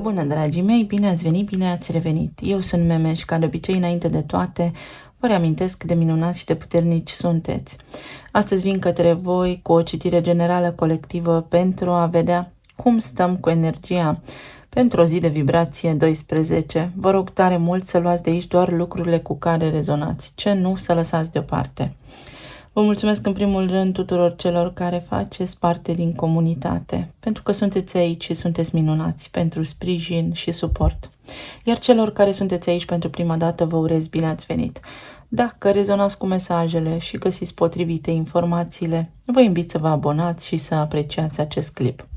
Bună, dragii mei, bine ați venit, bine ați revenit. Eu sunt Meme și, ca de obicei, înainte de toate, vă reamintesc cât de minunați și de puternici sunteți. Astăzi vin către voi cu o citire generală colectivă pentru a vedea cum stăm cu energia pentru o zi de vibrație 12. Vă rog tare mult să luați de aici doar lucrurile cu care rezonați, ce nu să lăsați deoparte. Vă mulțumesc în primul rând tuturor celor care faceți parte din comunitate, pentru că sunteți aici și sunteți minunați, pentru sprijin și suport. Iar celor care sunteți aici pentru prima dată vă urez bine ați venit. Dacă rezonați cu mesajele și găsiți potrivite informațiile, vă invit să vă abonați și să apreciați acest clip.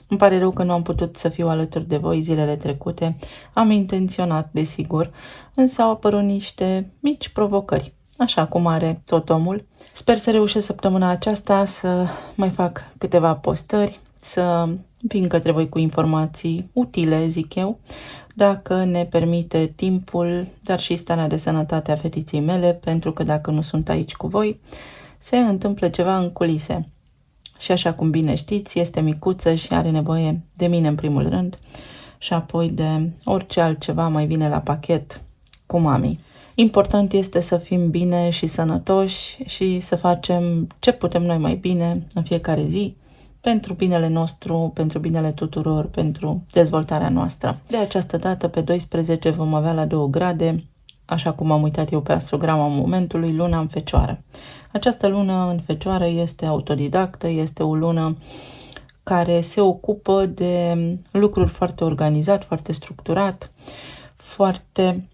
Îmi pare rău că nu am putut să fiu alături de voi zilele trecute, am intenționat, desigur, însă au apărut niște mici provocări. Așa cum are tot omul. Sper să reușesc săptămâna aceasta să mai fac câteva postări, să vin către voi cu informații utile, zic eu, dacă ne permite timpul, dar și starea de sănătate a fetiței mele, pentru că dacă nu sunt aici cu voi, se întâmplă ceva în culise. Și așa cum bine știți, este micuță și are nevoie de mine în primul rând și apoi de orice altceva mai vine la pachet cu mami. Important este să fim bine și sănătoși și să facem ce putem noi mai bine în fiecare zi pentru binele nostru, pentru binele tuturor, pentru dezvoltarea noastră. De această dată, pe 12, vom avea la 2 grade, așa cum am uitat eu pe astrograma momentului, luna în Fecioară. Această lună în Fecioară este autodidactă, este o lună care se ocupă de lucruri foarte organizat, foarte structurat, foarte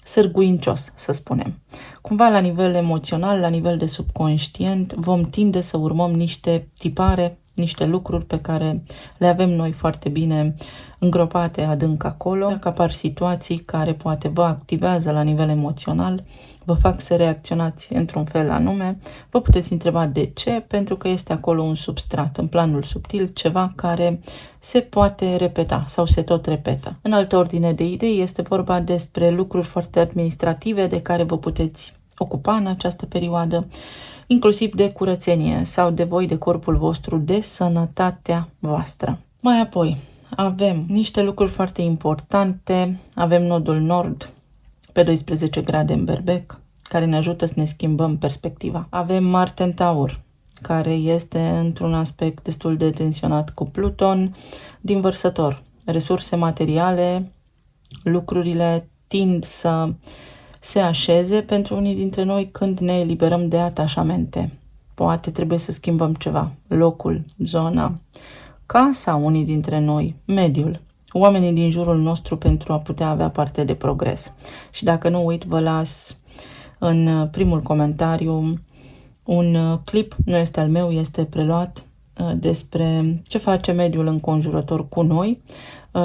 sârguincios, să spunem. Cumva la nivel emoțional, la nivel de subconștient, vom tinde să urmăm niște tipare, niște lucruri pe care le avem noi foarte bine îngropate adânc acolo. Dacă apar situații care poate vă activează la nivel emoțional, vă fac să reacționați într-un fel anume, vă puteți întreba de ce, pentru că este acolo un substrat, în planul subtil, ceva care se poate repeta sau se tot repetă. În altă ordine de idei este vorba despre lucruri foarte administrative de care vă puteți ocupa în această perioadă, inclusiv de curățenie sau de voi, de corpul vostru, de sănătatea voastră. Mai apoi, avem niște lucruri foarte importante, avem nodul nord pe 12 grade în Berbec, care ne ajută să ne schimbăm perspectiva. Avem Marte în Taur, care este într-un aspect destul de tensionat cu Pluton din Vărsător. Resurse materiale, lucrurile tind să se așeze pentru unii dintre noi când ne eliberăm de atașamente. Poate trebuie să schimbăm ceva, locul, zona, casa unii dintre noi, mediul, oamenii din jurul nostru pentru a putea avea parte de progres. Și dacă nu uit, vă las în primul comentariu un clip, nu este al meu, este preluat, despre ce face mediul înconjurător cu noi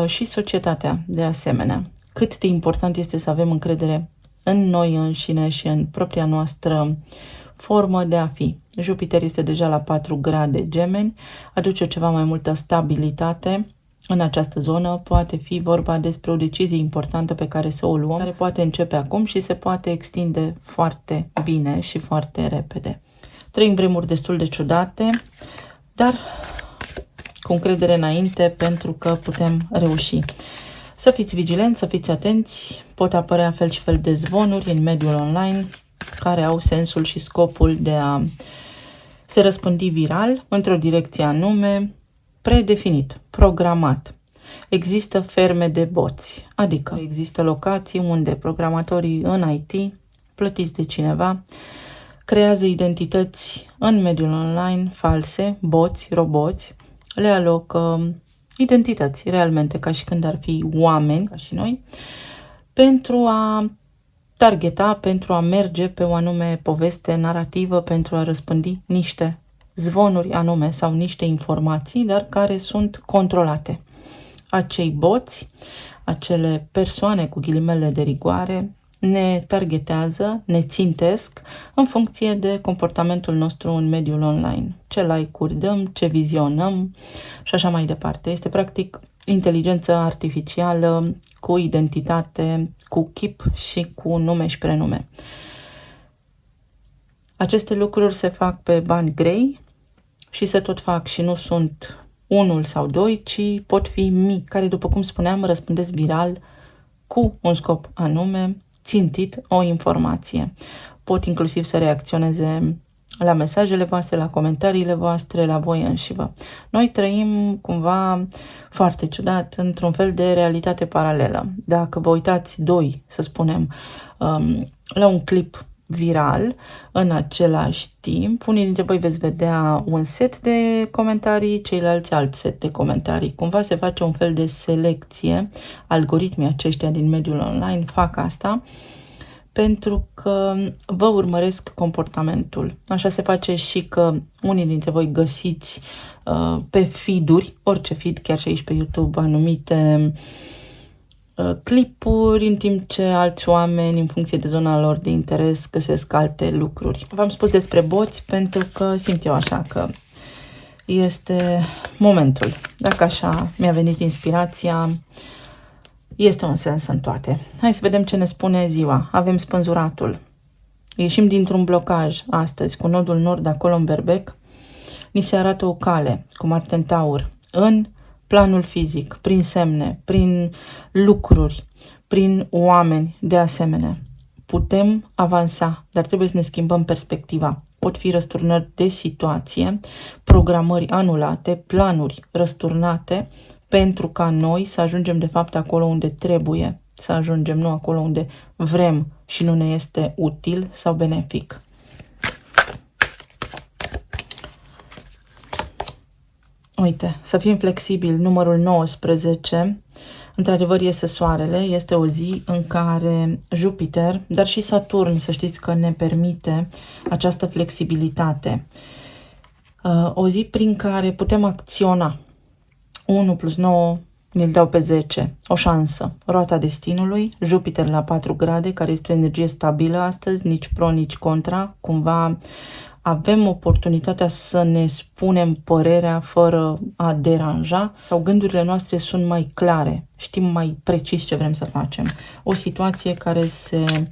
și societatea de asemenea. Cât de important este să avem încredere în noi înșine și în propria noastră formă de a fi. Jupiter este deja la 4 grade Gemeni, aduce ceva mai multă stabilitate în această zonă. Poate fi vorba despre o decizie importantă pe care să o luăm, care poate începe acum și se poate extinde foarte bine și foarte repede. Trăim vremuri destul de ciudate, dar cu încredere înainte, pentru că putem reuși. Să fiți vigilenți, să fiți atenți, pot apărea fel și fel de zvonuri în mediul online care au sensul și scopul de a se răspândi viral într-o direcție anume, predefinit, programat. Există ferme de boți, adică există locații unde programatorii în IT, plătiți de cineva, creează identități în mediul online false, boți, roboți, le alocă identități realmente ca și când ar fi oameni, ca și noi, pentru a targeta, pentru a merge pe o anume poveste narrativă, pentru a răspândi niște zvonuri anume sau niște informații, dar care sunt controlate. Acei boți, acele persoane cu ghilimele de rigoare, ne targetează, ne țintesc în funcție de comportamentul nostru în mediul online. Ce like-uri dăm, ce vizionăm și așa mai departe. Este practic inteligență artificială cu identitate, cu chip și cu nume și prenume. Aceste lucruri se fac pe bani grei și se tot fac și nu sunt unul sau doi, ci pot fi mii, care, după cum spuneam, răspândesc viral cu un scop anume, țintit o informație. Pot inclusiv să reacționeze la mesajele voastre, la comentariile voastre, la voi înșivă. Noi trăim cumva foarte ciudat într-un fel de realitate paralelă. Dacă vă uitați doi, să spunem, la un clip viral, în același timp, unii dintre voi veți vedea un set de comentarii, ceilalți alt set de comentarii. Cumva se face un fel de selecție, algoritmii aceștia din mediul online fac asta, pentru că vă urmăresc comportamentul. Așa se face și că unii dintre voi găsiți pe feed-uri, orice feed, chiar și aici pe YouTube, anumite clipuri, în timp ce alți oameni, în funcție de zona lor de interes, găsesc alte lucruri. V-am spus despre boți pentru că simt eu așa că este momentul. Dacă așa mi-a venit inspirația, este un sens în toate. Hai să vedem ce ne spune ziua. Avem spânzuratul. Ieșim dintr-un blocaj astăzi cu nodul nord acolo în Berbec. Ni se arată o cale cu Marte în Taur în planul fizic, prin semne, prin lucruri, prin oameni de asemenea. Putem avansa, dar trebuie să ne schimbăm perspectiva. Pot fi răsturnări de situație, programări anulate, planuri răsturnate, pentru ca noi să ajungem de fapt acolo unde trebuie să ajungem, nu acolo unde vrem și nu ne este util sau benefic. Uite, să fim flexibili, numărul 19, într-adevăr iese soarele, este o zi în care Jupiter, dar și Saturn, să știți că ne permite această flexibilitate. O zi prin care putem acționa. 1 plus 9 ne-l dau pe 10. O șansă. Roata destinului, Jupiter la 4 grade, care este o energie stabilă astăzi, nici pro, nici contra. Cumva avem oportunitatea să ne spunem părerea fără a deranja sau gândurile noastre sunt mai clare. Știm mai precis ce vrem să facem. O situație care se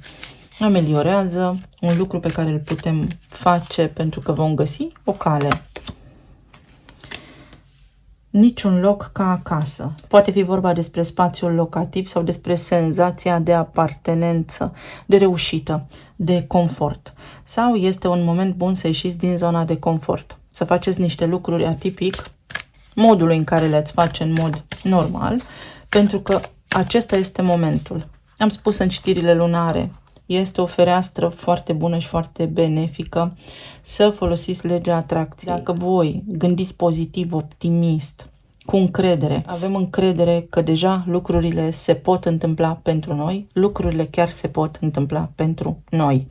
ameliorează, un lucru pe care îl putem face pentru că vom găsi o cale. Niciun loc ca acasă. Poate fi vorba despre spațiul locativ sau despre senzația de apartenență, de reușită, de confort. Sau este un moment bun să ieșiți din zona de confort, să faceți niște lucruri atipic modului în care le-ați face în mod normal, pentru că acesta este momentul. Am spus în citirile lunare, este o fereastră foarte bună și foarte benefică să folosiți legea atracției. Dacă voi gândiți pozitiv, optimist, cu încredere, avem încredere că deja lucrurile se pot întâmpla pentru noi, lucrurile chiar se pot întâmpla pentru noi.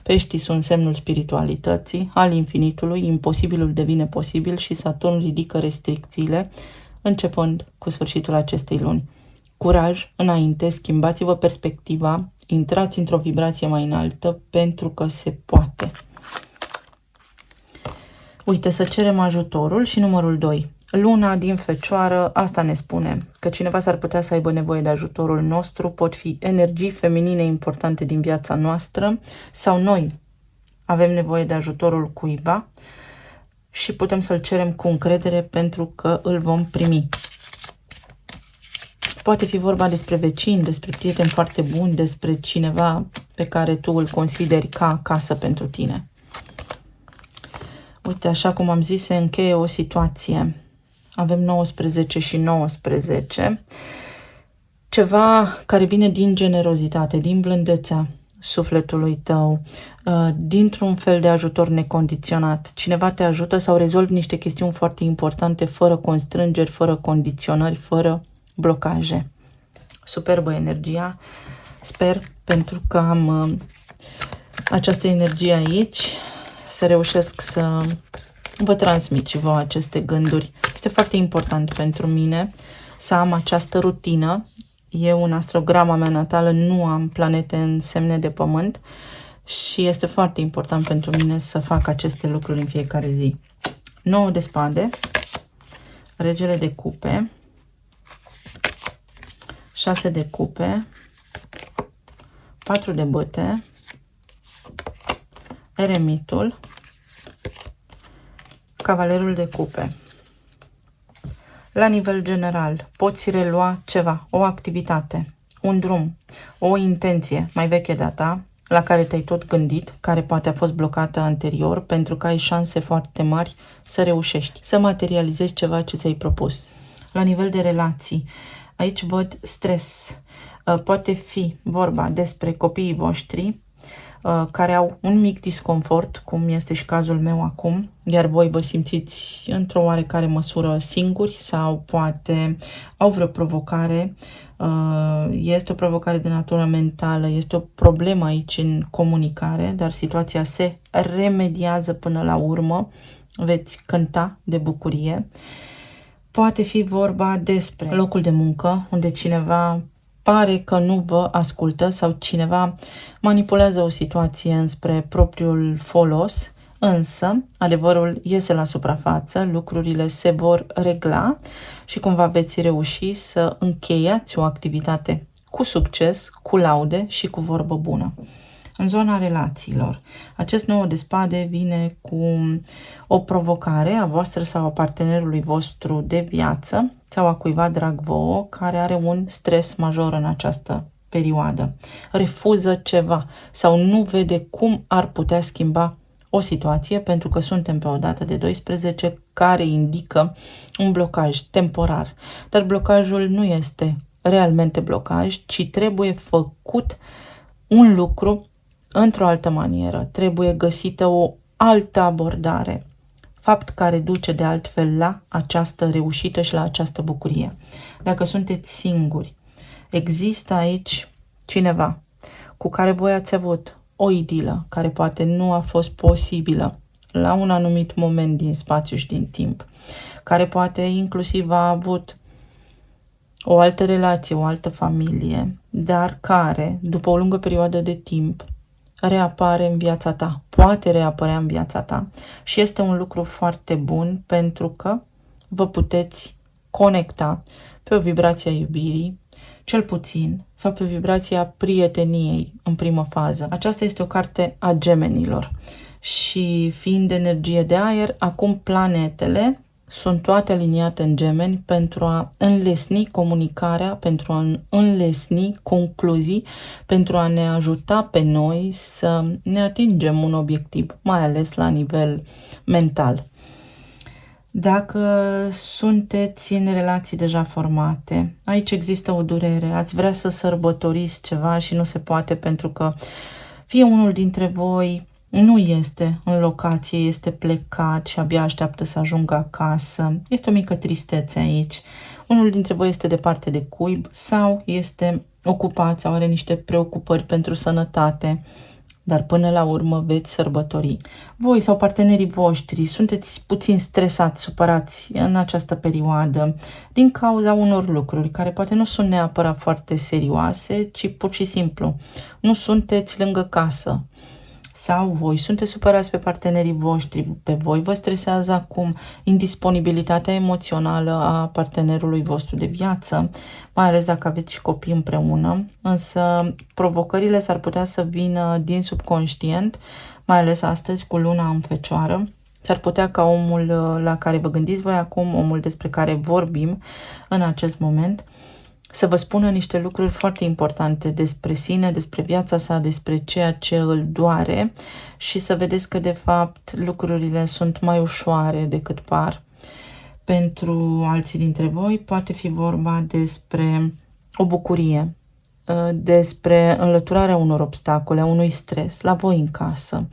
Peștii sunt semnul spiritualității, al infinitului, imposibilul devine posibil și Saturn ridică restricțiile, începând cu sfârșitul acestei luni. Curaj, înainte, schimbați-vă perspectiva, intrați într-o vibrație mai înaltă pentru că se poate. Uite, să cerem ajutorul și numărul 2. Luna din Fecioară, asta ne spune, că cineva s-ar putea să aibă nevoie de ajutorul nostru, pot fi energii feminine importante din viața noastră sau noi avem nevoie de ajutorul cuiva și putem să-l cerem cu încredere pentru că îl vom primi. Poate fi vorba despre vecini, despre prieteni foarte buni, despre cineva pe care tu îl consideri ca acasă pentru tine. Uite, așa cum am zis, se încheie o situație. Avem 19 și 19. Ceva care vine din generozitate, din blândețea sufletului tău, dintr-un fel de ajutor necondiționat. Cineva te ajută sau rezolvi niște chestiuni foarte importante, fără constrângeri, fără condiționări, fără blocaje. Superbă energia. Sper, pentru că am această energie aici, să reușesc să vă transmit și vouă aceste gânduri. Este foarte important pentru mine să am această rutină. Eu, în astrograma mea natală, nu am planete în semne de pământ și este foarte important pentru mine să fac aceste lucruri în fiecare zi. 9 de spade, regele de cupe, 6 de cupe, 4 de bâte, eremitul, cavalerul de cupe. La nivel general, poți relua ceva, o activitate, un drum, o intenție mai veche de-a ta, la care te-ai tot gândit, care poate a fost blocată anterior, pentru că ai șanse foarte mari să reușești, să materializezi ceva ce ți-ai propus. La nivel de relații, aici văd stres. Poate fi vorba despre copiii voștri care au un mic disconfort, cum este și cazul meu acum, iar voi vă simțiți într-o oarecare măsură singuri sau poate au vreo provocare. Este o provocare de natură mentală, este o problemă aici în comunicare, dar situația se remediază până la urmă, veți cânta de bucurie. Poate fi vorba despre locul de muncă, unde cineva pare că nu vă ascultă sau cineva manipulează o situație înspre propriul folos, însă adevărul iese la suprafață, lucrurile se vor regla și cumva veți reuși să încheiați o activitate cu succes, cu laude și cu vorbă bună. În zona relațiilor, acest 9 de spade vine cu o provocare a voastră sau a partenerului vostru de viață sau a cuiva drag vouă care are un stres major în această perioadă. Refuză ceva sau nu vede cum ar putea schimba o situație pentru că suntem pe o dată de 12 care indică un blocaj temporar. Dar blocajul nu este realmente blocaj, ci trebuie făcut un lucru într-o altă manieră. Trebuie găsită o altă abordare, fapt care duce de altfel la această reușită și la această bucurie. Dacă sunteți singuri, există aici cineva cu care voi ați avut o idilă care poate nu a fost posibilă la un anumit moment din spațiu și din timp, care poate inclusiv a avut o altă relație, o altă familie, dar care, după o lungă perioadă de timp, reapare în viața ta, poate reapărea în viața ta și este un lucru foarte bun pentru că vă puteți conecta pe o vibrație a iubirii, cel puțin, sau pe vibrația prieteniei în primă fază. Aceasta este o carte a gemenilor și fiind energie de aer, acum planetele sunt toate aliniate în gemeni pentru a înlesni comunicarea, pentru a înlesni concluzii, pentru a ne ajuta pe noi să ne atingem un obiectiv, mai ales la nivel mental. Dacă sunteți în relații deja formate, aici există o durere, ați vrea să sărbătoriți ceva și nu se poate pentru că fie unul dintre voi nu este în locație, este plecat și abia așteaptă să ajungă acasă. Este o mică tristețe aici. Unul dintre voi este departe de cuib sau este ocupat sau are niște preocupări pentru sănătate, dar până la urmă veți sărbători. Voi sau partenerii voștri sunteți puțin stresați, supărați în această perioadă din cauza unor lucruri care poate nu sunt neapărat foarte serioase, ci pur și simplu nu sunteți lângă casă. Sau voi sunteți supărați pe partenerii voștri, pe voi vă stresează acum indisponibilitatea emoțională a partenerului vostru de viață, mai ales dacă aveți și copii împreună, însă provocările s-ar putea să vină din subconștient, mai ales astăzi cu luna în Fecioară. S-ar putea ca omul la care vă gândiți voi acum, omul despre care vorbim în acest moment, să vă spună niște lucruri foarte importante despre sine, despre viața sa, despre ceea ce îl doare și să vedeți că, de fapt, lucrurile sunt mai ușoare decât par. Pentru alții dintre voi poate fi vorba despre o bucurie, despre înlăturarea unor obstacole, a unui stres, la voi în casă,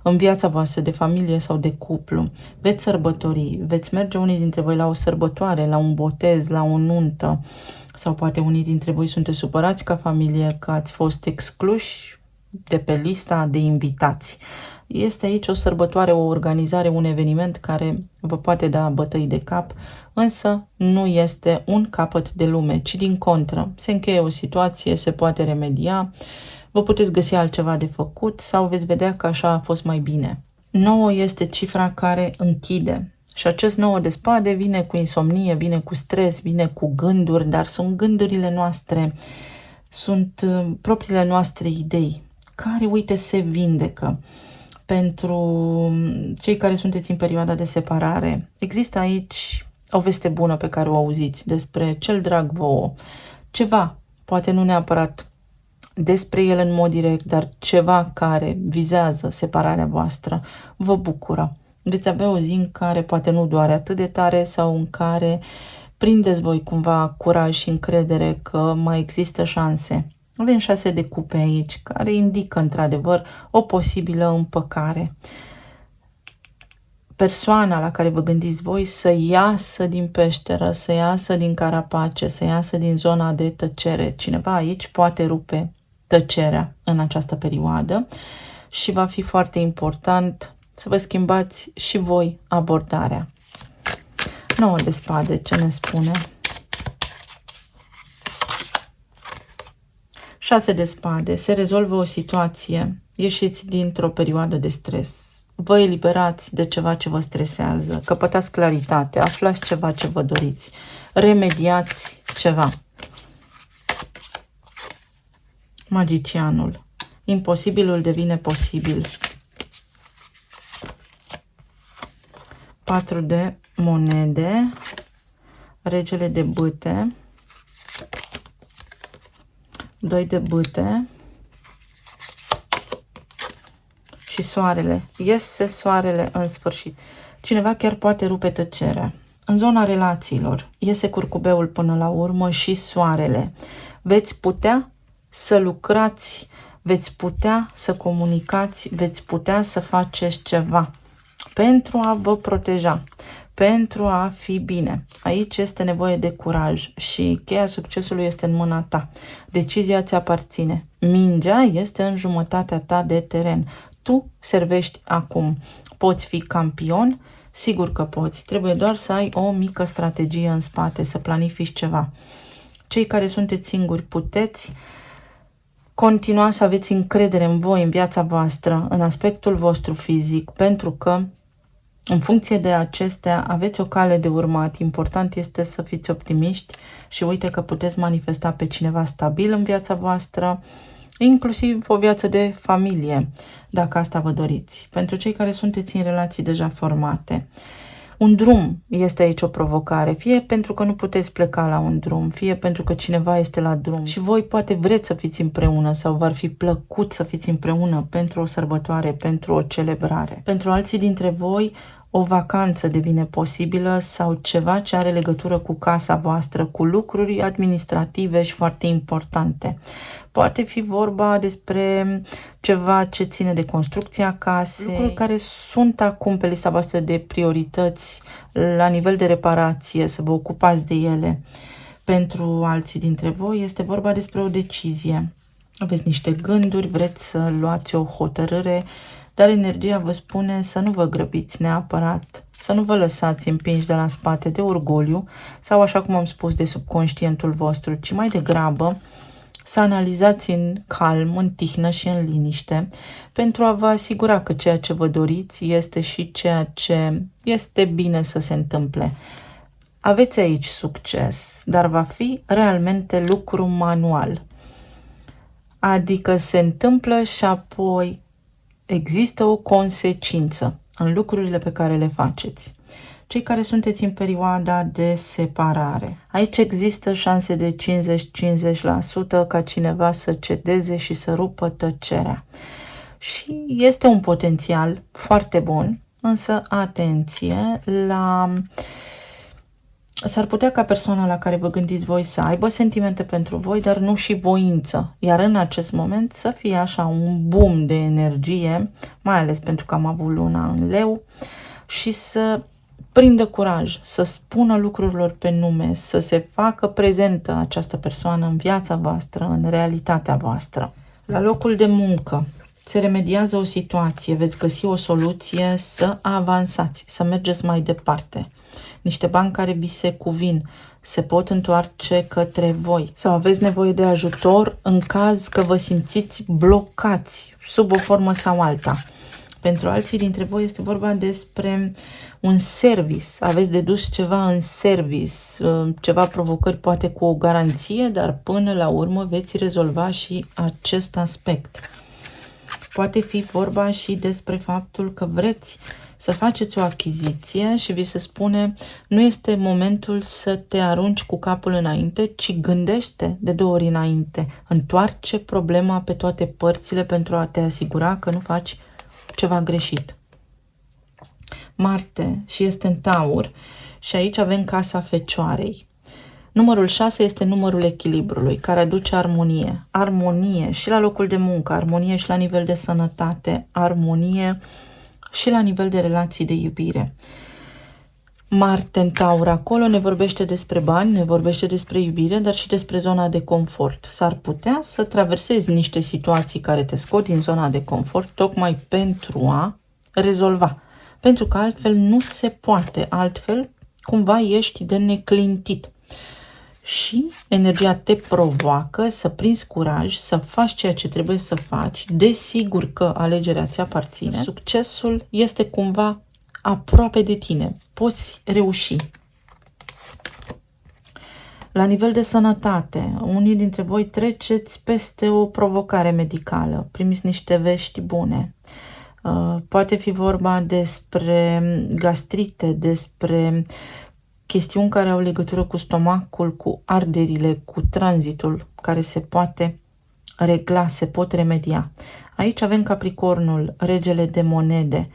în viața voastră de familie sau de cuplu. Veți sărbători, veți merge unii dintre voi la o sărbătoare, la un botez, la o nuntă, sau poate unii dintre voi sunteți supărați ca familie că ați fost excluși de pe lista de invitați. Este aici o sărbătoare, o organizare, un eveniment care vă poate da bătăi de cap, însă nu este un capăt de lume, ci din contră. Se încheie o situație, se poate remedia, vă puteți găsi altceva de făcut sau veți vedea că așa a fost mai bine. 9 este cifra care închide. Și acest 9 de spade vine cu insomnie, vine cu stres, vine cu gânduri, dar sunt gândurile noastre, sunt propriile noastre idei, care, uite, se vindecă. Pentru cei care sunteți în perioada de separare, există aici o veste bună pe care o auziți despre cel drag vouă, ceva, poate nu neapărat despre el în mod direct, dar ceva care vizează separarea voastră, vă bucură. Veți avea o zi în care poate nu doare atât de tare sau în care prindeți voi cumva curaj și încredere că mai există șanse. Avem 6 de cupe aici, care indică într-adevăr o posibilă împăcare. Persoana la care vă gândiți voi să iasă din peșteră, să iasă din carapace, să iasă din zona de tăcere. Cineva aici poate rupe tăcerea în această perioadă și va fi foarte important să vă schimbați și voi abordarea. 9 de spade, ce ne spune? 6 de spade, se rezolvă o situație, ieșiți dintr-o perioadă de stres, vă eliberați de ceva ce vă stresează, căpătați claritate, aflați ceva ce vă doriți, remediați ceva. Magicianul, imposibilul devine posibil. 4 de monede, regele de bâte, 2 de bâte și soarele. Iese soarele în sfârșit. Cineva chiar poate rupe tăcerea. În zona relațiilor iese curcubeul până la urmă și soarele. Veți putea să lucrați, veți putea să comunicați, veți putea să faceți ceva pentru a vă proteja, pentru a fi bine. Aici este nevoie de curaj și cheia succesului este în mâna ta. Decizia ți aparține. Mingea este în jumătatea ta de teren. Tu servești acum. Poți fi campion? Sigur că poți. Trebuie doar să ai o mică strategie în spate, să planifici ceva. Cei care sunteți singuri puteți continua să aveți încredere în voi, în viața voastră, în aspectul vostru fizic, pentru că în funcție de acestea aveți o cale de urmat. Important este să fiți optimiști și uite că puteți manifesta pe cineva stabil în viața voastră, inclusiv o viață de familie, dacă asta vă doriți. Pentru cei care sunteți în relații deja formate, un drum este aici o provocare, fie pentru că nu puteți pleca la un drum, fie pentru că cineva este la drum și voi poate vreți să fiți împreună sau v-ar fi plăcut să fiți împreună pentru o sărbătoare, pentru o celebrare. Pentru alții dintre voi, o vacanță devine posibilă sau ceva ce are legătură cu casa voastră, cu lucruri administrative și foarte importante. Poate fi vorba despre ceva ce ține de construcția casei, lucruri care sunt acum pe lista voastră de priorități la nivel de reparație, să vă ocupați de ele. Pentru alții dintre voi este vorba despre o decizie. Aveți niște gânduri, vreți să luați o hotărâre, dar energia vă spune să nu vă grăbiți neapărat, să nu vă lăsați împinși de la spate de orgoliu sau, așa cum am spus, de subconștientul vostru, ci mai degrabă să analizați în calm, în tihnă și în liniște pentru a vă asigura că ceea ce vă doriți este și ceea ce este bine să se întâmple. Aveți aici succes, dar va fi realmente lucru manual. Adică se întâmplă și apoi există o consecință în lucrurile pe care le faceți. Cei care sunteți în perioada de separare. Aici există șanse de 50-50% ca cineva să cedeze și să rupă tăcerea. Și este un potențial foarte bun, însă atenție la... S-ar putea ca persoana la care vă gândiți voi să aibă sentimente pentru voi, dar nu și voință. Iar în acest moment să fie așa un boom de energie, mai ales pentru că am avut luna în leu, și să prindă curaj, să spună lucrurilor pe nume, să se facă prezentă această persoană în viața voastră, în realitatea voastră. La locul de muncă se remediază o situație, veți găsi o soluție să avansați, să mergeți mai departe. Niște bani care vi se cuvin se pot întoarce către voi sau aveți nevoie de ajutor în caz că vă simțiți blocați sub o formă sau alta. Pentru alții dintre voi este vorba despre un service. Aveți de dus ceva în service, ceva provocări poate cu o garanție, dar până la urmă veți rezolva și acest aspect. Poate fi vorba și despre faptul că vreți să faceți o achiziție și vi se spune nu este momentul să te arunci cu capul înainte, ci gândește de 2 ori înainte. Întoarce problema pe toate părțile pentru a te asigura că nu faci ceva greșit. Marte și este în Taur și aici avem casa Fecioarei. Numărul 6 este numărul echilibrului, care aduce armonie. Armonie și la locul de muncă, armonie și la nivel de sănătate, armonie și la nivel de relații de iubire. Marte în Taur, acolo ne vorbește despre bani, ne vorbește despre iubire, dar și despre zona de confort. S-ar putea să traversezi niște situații care te scot din zona de confort tocmai pentru a rezolva. Pentru că altfel nu se poate, altfel cumva ești de neclintit. Și energia te provoacă să prinzi curaj, să faci ceea ce trebuie să faci. Desigur că alegerea ți aparține. Succesul este cumva aproape de tine. Poți reuși. La nivel de sănătate, unii dintre voi treceți peste o provocare medicală. Primiți niște vești bune. Poate fi vorba despre gastrite, despre chestiuni care au legătură cu stomacul, cu arderile, cu tranzitul, care se poate regla, se pot remedia. Aici avem Capricornul, regele de monede.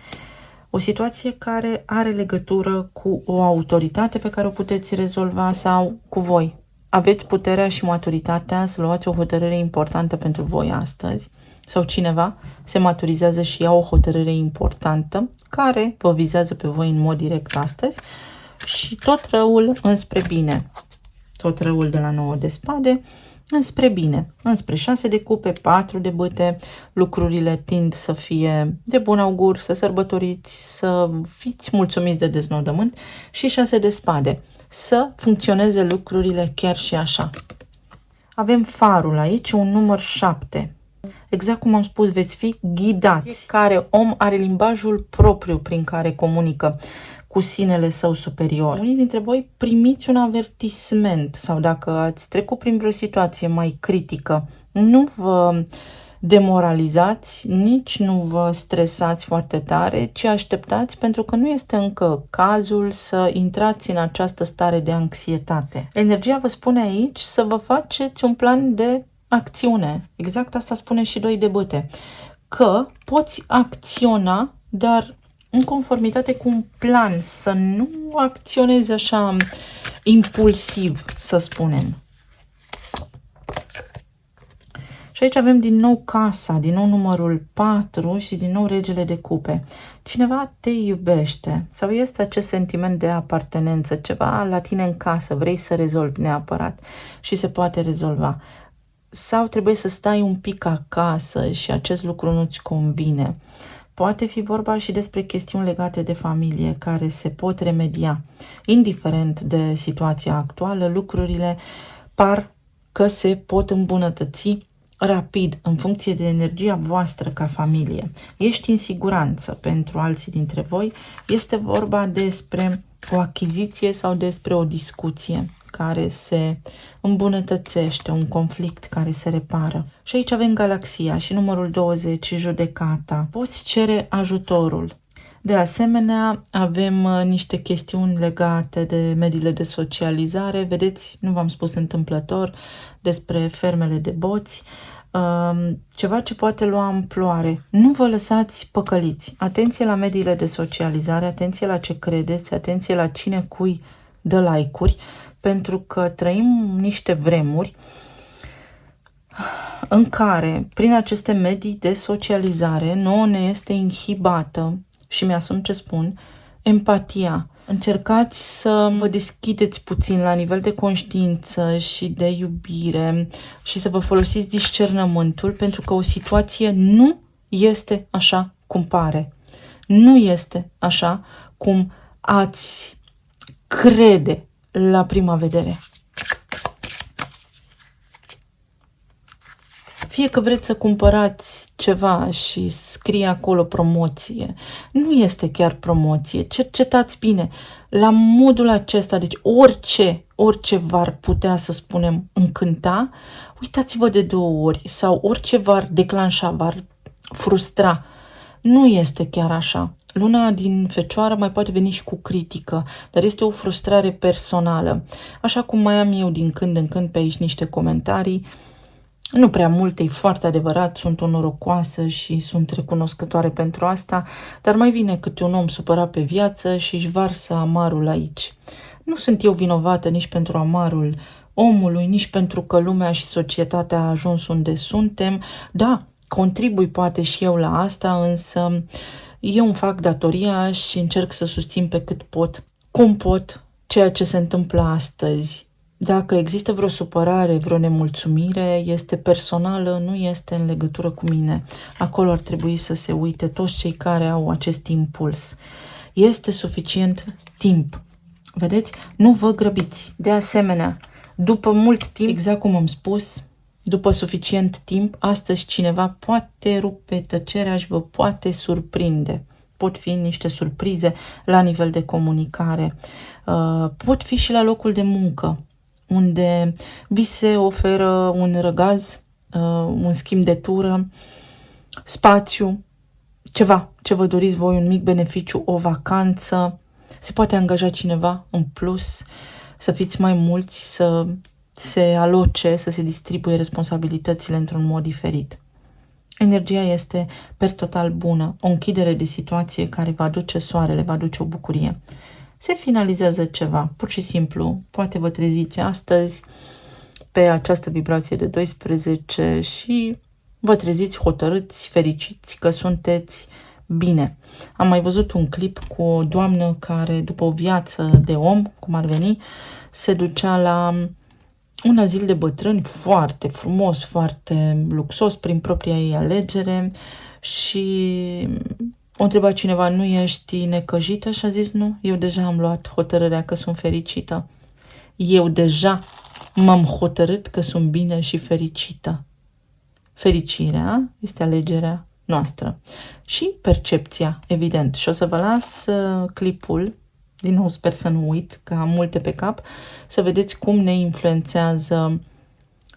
O situație care are legătură cu o autoritate pe care o puteți rezolva sau cu voi. Aveți puterea și maturitatea să luați o hotărâre importantă pentru voi astăzi sau cineva se maturizează și ia o hotărâre importantă care vă vizează pe voi în mod direct astăzi și tot răul înspre bine. Tot răul de la 9 de spade înspre bine, înspre 6 de cupe, 4 de bâte, lucrurile tind să fie de bun augur, să sărbătoriți, să fiți mulțumiți de deznodământ și 6 de spade, să funcționeze lucrurile chiar și așa. Avem farul aici, un număr 7. Exact cum am spus, veți fi ghidați. Fiecare om are limbajul propriu prin care comunică cu sinele său superior. Unii dintre voi primiți un avertisment sau dacă ați trecut prin vreo situație mai critică, nu vă demoralizați, nici nu vă stresați foarte tare, ci așteptați pentru că nu este încă cazul să intrați în această stare de anxietate. Energia vă spune aici să vă faceți un plan de acțiune. Exact asta spune și 2 de bâte. Că poți acționa, dar în conformitate cu un plan, să nu acționezi așa impulsiv, să spunem. Și aici avem din nou casa, din nou numărul 4 și din nou regele de cupe. Cineva te iubește sau este acest sentiment de apartenență, ceva la tine în casă, vrei să rezolvi neapărat și se poate rezolva. Sau trebuie să stai un pic acasă și acest lucru nu-ți convine. Poate fi vorba și despre chestiuni legate de familie care se pot remedia. Indiferent de situația actuală, lucrurile par că se pot îmbunătăți rapid în funcție de energia voastră ca familie. Ești în siguranță pentru alții dintre voi. Este vorba despre o achiziție sau despre o discuție care se îmbunătățește, un conflict care se repară. Și aici avem galaxia și numărul 20, judecata. Poți cere ajutorul. De asemenea, avem niște chestiuni legate de mediile de socializare. Vedeți, nu v-am spus întâmplător, despre fermele de boți. Ceva ce poate lua amploare. Nu vă lăsați păcăliți. Atenție la mediile de socializare, atenție la ce credeți, atenție la cine cui dă like-uri, pentru că trăim niște vremuri în care, prin aceste medii de socializare, nouă ne este inhibată, și mi-asum ce spun, empatia. Încercați să vă deschideți puțin la nivel de conștiință și de iubire și să vă folosiți discernământul, pentru că o situație nu este așa cum pare. Nu este așa cum ați crede la prima vedere. Fie că vreți să cumpărați ceva și scrie acolo promoție, nu este chiar promoție. Cercetați bine. La modul acesta, deci orice v-ar putea, să spunem, încânta, uitați-vă de 2 ori, sau orice v-ar declanșa, v-ar frustra. Nu este chiar așa. Luna din Fecioară mai poate veni și cu critică, dar este o frustrare personală. Așa cum mai am eu din când în când pe aici niște comentarii, nu prea multe, e foarte adevărat, sunt o norocoasă și sunt recunoscătoare pentru asta, dar mai vine câte un om supărat pe viață și își varsă amarul aici. Nu sunt eu vinovată nici pentru amarul omului, nici pentru că lumea și societatea a ajuns unde suntem. Da, contribui poate și eu la asta, însă eu îmi fac datoria și încerc să susțin pe cât pot, cum pot, ceea ce se întâmplă astăzi. Dacă există vreo supărare, vreo nemulțumire, este personală, nu este în legătură cu mine. Acolo ar trebui să se uite toți cei care au acest impuls. Este suficient timp. Vedeți? Nu vă grăbiți. De asemenea, după mult timp, exact cum am spus, după suficient timp, astăzi cineva poate rupe tăcerea și vă poate surprinde. Pot fi niște surprize la nivel de comunicare. Pot fi și la locul de muncă, unde vi se oferă un răgaz, un schimb de tură, spațiu, ceva ce vă doriți voi, un mic beneficiu, o vacanță. Se poate angaja cineva în plus, să fiți mai mulți, să se aloce, să se distribuie responsabilitățile într-un mod diferit. Energia este per total bună, o închidere de situație care va aduce soarele, va aduce o bucurie. Se finalizează ceva, pur și simplu, poate vă treziți astăzi pe această vibrație de 12 și vă treziți hotărâți, fericiți că sunteți bine. Am mai văzut un clip cu o doamnă care, după o viață de om, cum ar veni, se ducea la un azil de bătrâni foarte frumos, foarte luxos, prin propria ei alegere și o întreba cineva, nu ești necăjită? Și a zis, nu, eu deja am luat hotărârea că sunt fericită. Eu deja m-am hotărât că sunt bine și fericită. Fericirea este alegerea noastră. Și percepția, evident. Și o să vă las clipul, din nou sper să nu uit, că am multe pe cap, să vedeți cum ne influențează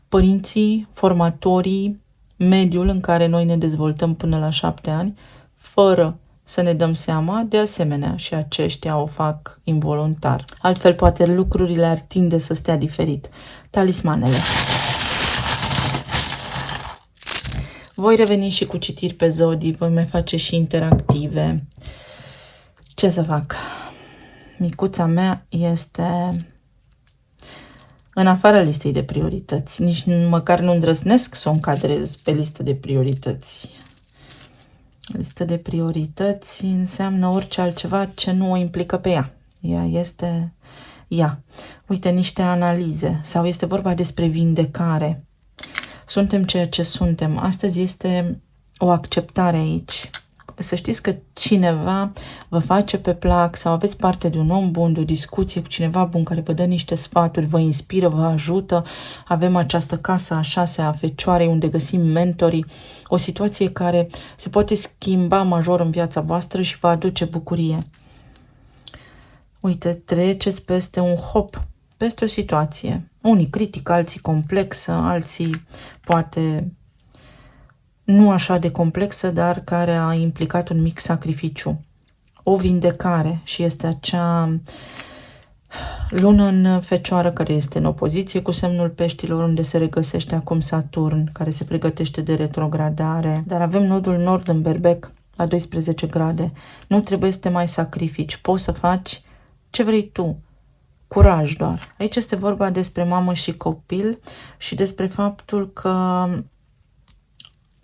părinții, formatorii, mediul în care noi ne dezvoltăm până la 7 ani, fără să ne dăm seama, de asemenea, și aceștia o fac involuntar. Altfel, poate lucrurile ar tinde să stea diferit. Talismanele. Voi reveni și cu citiri pe zodii, voi mai face și interactive. Ce să fac? Micuța mea este în afara listei de priorități. Nici măcar nu îndrăznesc să o încadrez pe listă de priorități. Listă de priorități înseamnă orice altceva ce nu o implică pe ea. Ea este ea. Uite, niște analize sau este vorba despre vindecare. Suntem ceea ce suntem. Astăzi este o acceptare aici. Să știți că cineva vă face pe plac sau aveți parte de un om bun, de o discuție cu cineva bun care vă dă niște sfaturi, vă inspiră, vă ajută. Avem această casă a 6-a a Fecioarei unde găsim mentorii, o situație care se poate schimba major în viața voastră și vă aduce bucurie. Uite, treceți peste un hop, peste o situație. Unii critică, alții complexă, alții poate nu așa de complexă, dar care a implicat un mic sacrificiu. O vindecare și este acea lună în Fecioară care este în opoziție cu semnul Peștilor, unde se regăsește acum Saturn, care se pregătește de retrogradare. Dar avem nodul nord în Berbec, la 12 grade. Nu trebuie să te mai sacrifici, poți să faci ce vrei tu. Curaj doar. Aici este vorba despre mamă și copil și despre faptul că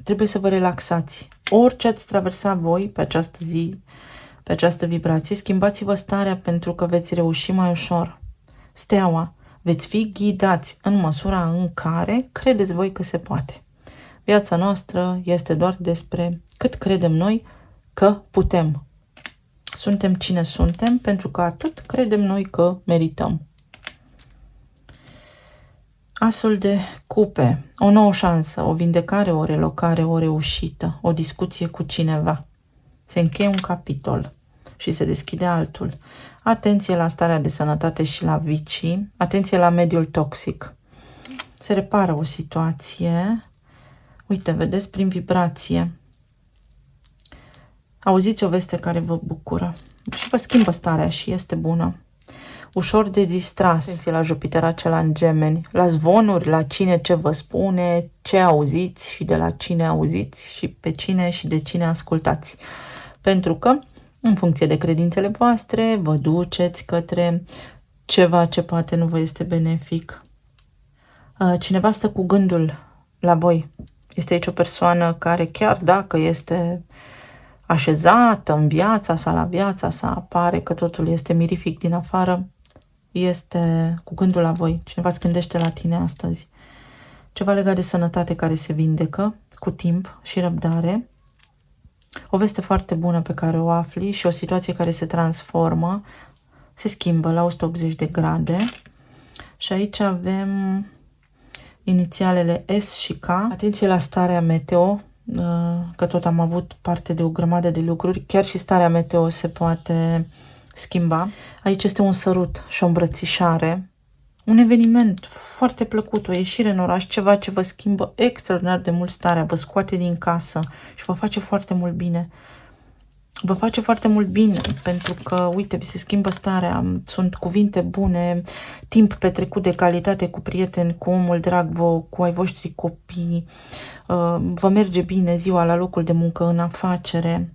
trebuie să vă relaxați. Orice ați traversa voi pe această zi, pe această vibrație, schimbați-vă starea pentru că veți reuși mai ușor. Steaua, veți fi ghidați în măsura în care credeți voi că se poate. Viața noastră este doar despre cât credem noi că putem. Suntem cine suntem pentru că atât credem noi că merităm. Asul de cupe, o nouă șansă, o vindecare, o relocare, o reușită, o discuție cu cineva. Se încheie un capitol și se deschide altul. Atenție la starea de sănătate și la vicii, atenție la mediul toxic. Se repară o situație, uite, vedeți, prin vibrație. Auziți o veste care vă bucură și vă schimbă starea și este bună. Ușor de distras. Atenție la Jupiter acela în Gemeni, la zvonuri, la cine ce vă spune, ce auziți și de la cine auziți și pe cine și de cine ascultați. Pentru că, în funcție de credințele voastre, vă duceți către ceva ce poate nu vă este benefic. Cineva stă cu gândul la voi. Este aici o persoană care, chiar dacă este așezată în viața sa, la viața sa, pare că totul este mirific din afară, este cu gândul la voi. Cineva îți gândește la tine astăzi. Ceva legat de sănătate care se vindecă cu timp și răbdare. O veste foarte bună pe care o afli și o situație care se transformă, se schimbă la 180 de grade. Și aici avem inițialele S și K. Atenție la starea meteo, că tot am avut parte de o grămadă de lucruri. Chiar și starea meteo se poate schimba. Aici este un sărut și o îmbrățișare. Un eveniment foarte plăcut, o ieșire în oraș, ceva ce vă schimbă extraordinar de mult starea, vă scoate din casă și vă face foarte mult bine. Vă face foarte mult bine pentru că, uite, vi se schimbă starea, sunt cuvinte bune, timp petrecut de calitate cu prieteni, cu omul drag, cu ai voștri copii, vă merge bine ziua la locul de muncă, în afacere.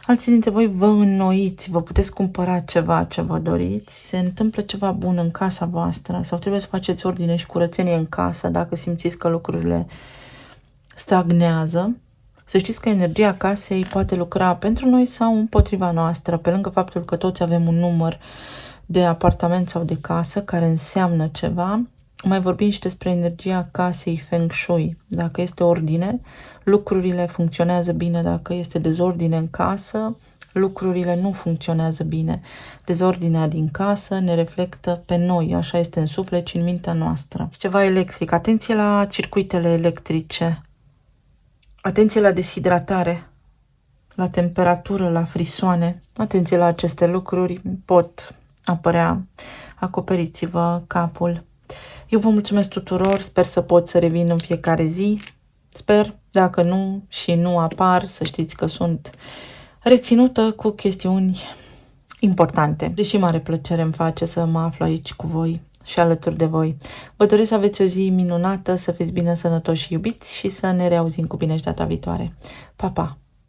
Alții dintre voi vă înnoiți, vă puteți cumpăra ceva ce vă doriți, se întâmplă ceva bun în casa voastră sau trebuie să faceți ordine și curățenie în casă dacă simțiți că lucrurile stagnează. Să știți că energia casei poate lucra pentru noi sau împotriva noastră, pe lângă faptul că toți avem un număr de apartament sau de casă care înseamnă ceva. Mai vorbim și despre energia casei Feng Shui. Dacă este ordine, lucrurile funcționează bine. Dacă este dezordine în casă, lucrurile nu funcționează bine. Dezordinea din casă ne reflectă pe noi, așa este în suflet și în mintea noastră. Ceva electric. Atenție la circuitele electrice. Atenție la deshidratare, la temperatură, la frisoane. Atenție la aceste lucruri, pot apărea. Acoperiți-vă capul. Eu vă mulțumesc tuturor, sper să pot să revin în fiecare zi. Sper, dacă nu și nu apar, să știți că sunt reținută cu chestiuni importante. Deși mare plăcere îmi face să mă aflu aici cu voi și alături de voi. Vă doresc să aveți o zi minunată, să fiți bine, sănătoși și iubiți și să ne reauzim cu bine și data viitoare. Pa, pa!